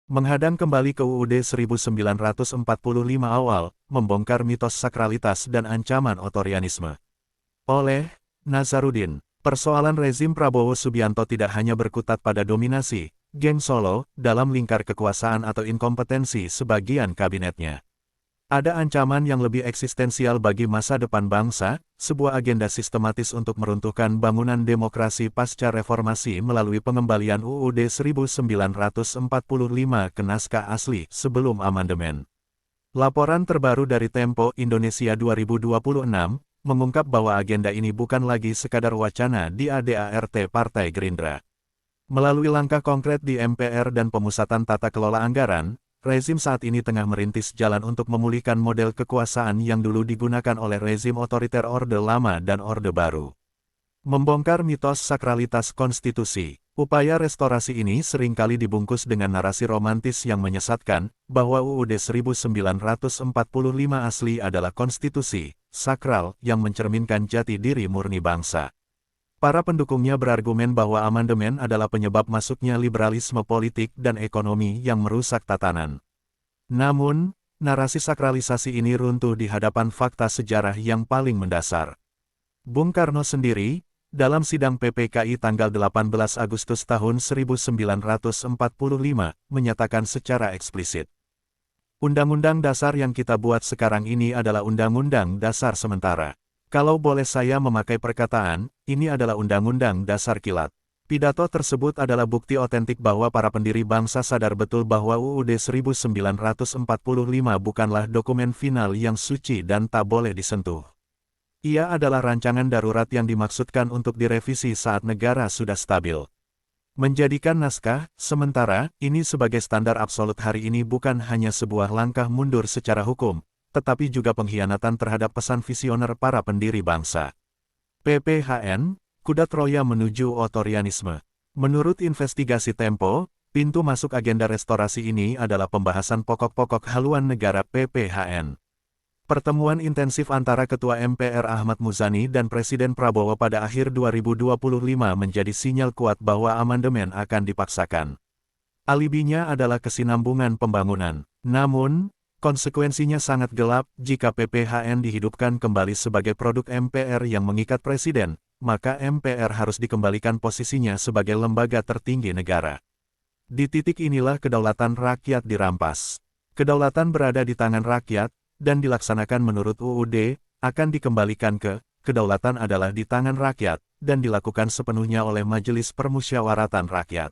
Menghadang kembali ke UUD 1945 awal, membongkar mitos sakralitas dan ancaman otorianisme. Oleh Nazarudin, persoalan rezim Prabowo Subianto tidak hanya berkutat pada dominasi, geng Solo, dalam lingkar kekuasaan atau inkompetensi sebagian kabinetnya. Ada ancaman yang lebih eksistensial bagi masa depan bangsa, sebuah agenda sistematis untuk meruntuhkan bangunan demokrasi pasca reformasi melalui pengembalian UUD 1945 ke naskah asli sebelum amandemen. Laporan terbaru dari Tempo Indonesia 2026 mengungkap bahwa agenda ini bukan lagi sekadar wacana di ADART Partai Gerindra. Melalui langkah konkret di MPR dan pemusatan tata kelola anggaran, rezim saat ini tengah merintis jalan untuk memulihkan model kekuasaan yang dulu digunakan oleh rezim otoriter Orde Lama dan Orde Baru. Membongkar mitos sakralitas konstitusi, upaya restorasi ini seringkali dibungkus dengan narasi romantis yang menyesatkan, bahwa UUD 1945 asli adalah konstitusi, sakral, yang mencerminkan jati diri murni bangsa. Para pendukungnya berargumen bahwa amandemen adalah penyebab masuknya liberalisme politik dan ekonomi yang merusak tatanan. Namun, narasi sakralisasi ini runtuh di hadapan fakta sejarah yang paling mendasar. Bung Karno sendiri, dalam sidang PPKI tanggal 18 Agustus tahun 1945, menyatakan secara eksplisit, Undang-Undang Dasar yang kita buat sekarang ini adalah Undang-Undang Dasar sementara. Kalau boleh saya memakai perkataan, ini adalah Undang-Undang Dasar Kilat. Pidato tersebut adalah bukti otentik bahwa para pendiri bangsa sadar betul bahwa UUD 1945 bukanlah dokumen final yang suci dan tak boleh disentuh. Ia adalah rancangan darurat yang dimaksudkan untuk direvisi saat negara sudah stabil. Menjadikan naskah sementara ini sebagai standar absolut hari ini bukan hanya sebuah langkah mundur secara hukum, tetapi juga pengkhianatan terhadap pesan visioner para pendiri bangsa. PPHN, kuda Troya menuju otorianisme. Menurut investigasi Tempo, pintu masuk agenda restorasi ini adalah pembahasan pokok-pokok haluan negara PPHN. Pertemuan intensif antara Ketua MPR Ahmad Muzani dan Presiden Prabowo pada akhir 2025 menjadi sinyal kuat bahwa amandemen akan dipaksakan. Alibinya adalah kesinambungan pembangunan. Namun, konsekuensinya sangat gelap jika PPHN dihidupkan kembali sebagai produk MPR yang mengikat Presiden, maka MPR harus dikembalikan posisinya sebagai lembaga tertinggi negara. Di titik inilah kedaulatan rakyat dirampas. Kedaulatan berada di tangan rakyat, dan dilaksanakan menurut UUD, akan dikembalikan ke, kedaulatan adalah di tangan rakyat, dan dilakukan sepenuhnya oleh Majelis Permusyawaratan Rakyat.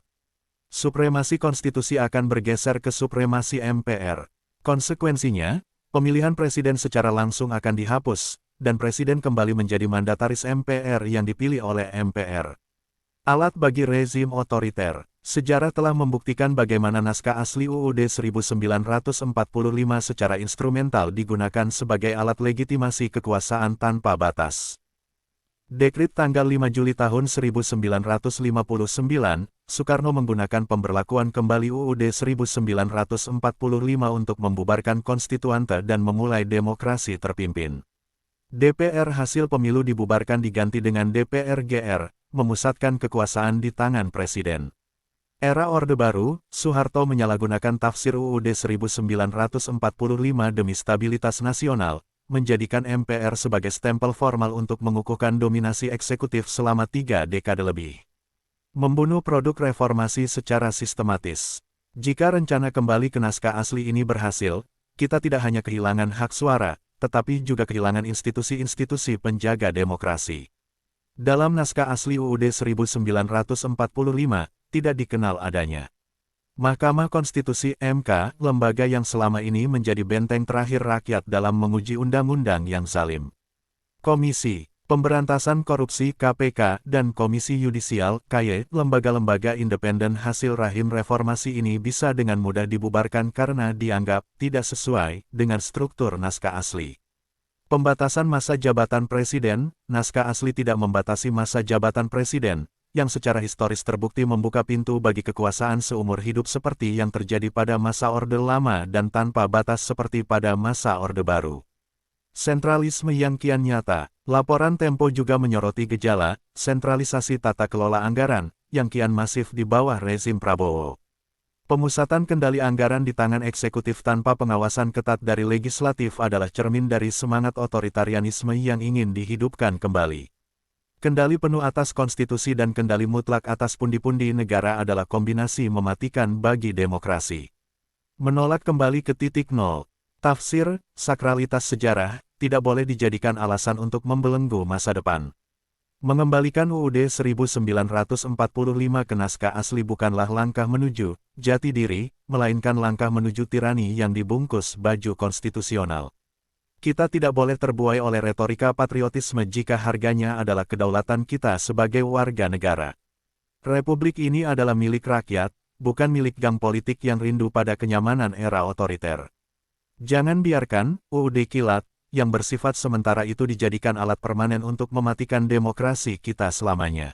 Supremasi konstitusi akan bergeser ke supremasi MPR. Konsekuensinya, pemilihan presiden secara langsung akan dihapus, dan presiden kembali menjadi mandataris MPR yang dipilih oleh MPR. Alat bagi rezim otoriter. Sejarah telah membuktikan bagaimana naskah asli UUD 1945 secara instrumental digunakan sebagai alat legitimasi kekuasaan tanpa batas. Dekrit tanggal 5 Juli tahun 1959, Soekarno menggunakan pemberlakuan kembali UUD 1945 untuk membubarkan konstituante dan memulai demokrasi terpimpin. DPR hasil pemilu dibubarkan diganti dengan DPR GR, memusatkan kekuasaan di tangan presiden. Era Orde Baru, Soeharto menyalahgunakan tafsir UUD 1945 demi stabilitas nasional, menjadikan MPR sebagai stempel formal untuk mengukuhkan dominasi eksekutif selama 3 dekade lebih. Membunuh produk reformasi secara sistematis. Jika rencana kembali ke naskah asli ini berhasil, kita tidak hanya kehilangan hak suara, tetapi juga kehilangan institusi-institusi penjaga demokrasi. Dalam naskah asli UUD 1945, tidak dikenal adanya Mahkamah Konstitusi (MK), lembaga yang selama ini menjadi benteng terakhir rakyat dalam menguji undang-undang yang zalim. Komisi Pemberantasan Korupsi (KPK) dan Komisi Yudisial (KY), lembaga-lembaga independen hasil rahim reformasi ini bisa dengan mudah dibubarkan karena dianggap tidak sesuai dengan struktur naskah asli. Pembatasan masa jabatan presiden, naskah asli tidak membatasi masa jabatan presiden, yang secara historis terbukti membuka pintu bagi kekuasaan seumur hidup seperti yang terjadi pada masa Orde Lama dan tanpa batas seperti pada masa Orde Baru. Sentralisme yang kian nyata. Laporan Tempo juga menyoroti gejala sentralisasi tata kelola anggaran yang kian masif di bawah rezim Prabowo. Pemusatan kendali anggaran di tangan eksekutif tanpa pengawasan ketat dari legislatif adalah cermin dari semangat otoritarianisme yang ingin dihidupkan kembali. Kendali penuh atas konstitusi dan kendali mutlak atas pundi-pundi negara adalah kombinasi mematikan bagi demokrasi. Menolak kembali ke titik nol. Tafsir, sakralitas sejarah, tidak boleh dijadikan alasan untuk membelenggu masa depan. Mengembalikan UUD 1945 ke naskah asli bukanlah langkah menuju jati diri, melainkan langkah menuju tirani yang dibungkus baju konstitusional. Kita tidak boleh terbuai oleh retorika patriotisme jika harganya adalah kedaulatan kita sebagai warga negara. Republik ini adalah milik rakyat, bukan milik gang politik yang rindu pada kenyamanan era otoriter. Jangan biarkan UUD kilat yang bersifat sementara itu dijadikan alat permanen untuk mematikan demokrasi kita selamanya.